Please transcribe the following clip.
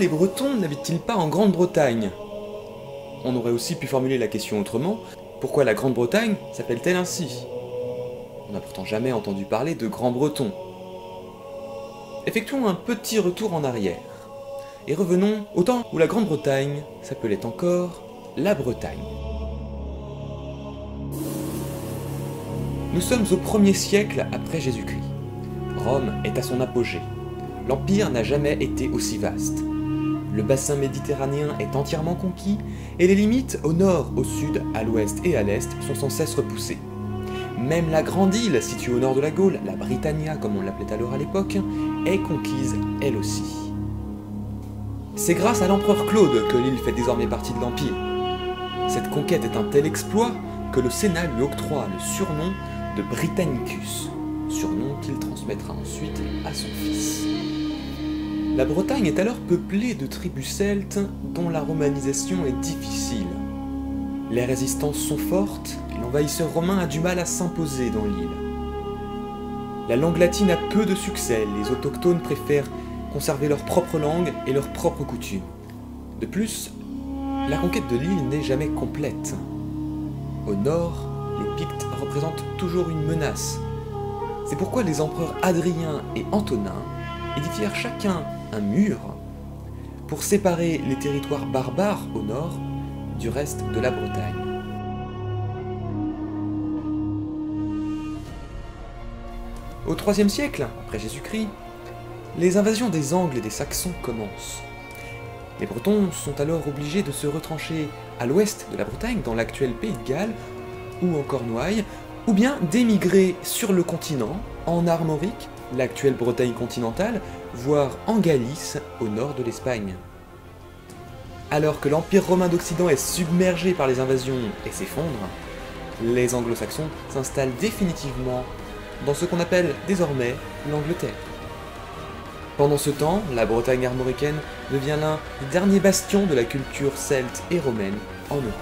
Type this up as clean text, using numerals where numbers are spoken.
les Bretons n'habitent-ils pas en Grande-Bretagne? On aurait aussi pu formuler la question autrement, pourquoi la Grande-Bretagne s'appelle-t-elle ainsi? On n'a pourtant jamais entendu parler de Grands-Bretons. Effectuons un petit retour en arrière, et revenons au temps où la Grande-Bretagne s'appelait encore la Bretagne. Nous sommes au 1er siècle après Jésus-Christ. Rome est à son apogée. L'Empire n'a jamais été aussi vaste. Le bassin méditerranéen est entièrement conquis, et les limites au nord, au sud, à l'ouest et à l'est sont sans cesse repoussées. Même la grande île située au nord de la Gaule, la Britannia comme on l'appelait alors à l'époque, est conquise elle aussi. C'est grâce à l'empereur Claude que l'île fait désormais partie de l'Empire. Cette conquête est un tel exploit que le Sénat lui octroie le surnom de Britannicus, surnom qu'il transmettra ensuite à son fils. La Bretagne est alors peuplée de tribus celtes dont la romanisation est difficile. Les résistances sont fortes et l'envahisseur romain a du mal à s'imposer dans l'île. La langue latine a peu de succès, les autochtones préfèrent conserver leur propre langue et leurs propres coutumes. De plus, la conquête de l'île n'est jamais complète. Au nord, les Pictes représentent toujours une menace. C'est pourquoi les empereurs Hadrien et Antonin édifièrent chacun un mur pour séparer les territoires barbares au nord du reste de la Bretagne. Au IIIe siècle, après Jésus-Christ, les invasions des Angles et des Saxons commencent. Les Bretons sont alors obligés de se retrancher à l'ouest de la Bretagne, dans l'actuel Pays de Galles, ou en Cornouailles, ou bien d'émigrer sur le continent, en Armorique, l'actuelle Bretagne continentale, voire en Galice, au nord de l'Espagne. Alors que l'Empire romain d'Occident est submergé par les invasions et s'effondre, les anglo-saxons s'installent définitivement dans ce qu'on appelle désormais l'Angleterre. Pendant ce temps, la Bretagne armoricaine devient l'un des derniers bastions de la culture celte et romaine en Europe.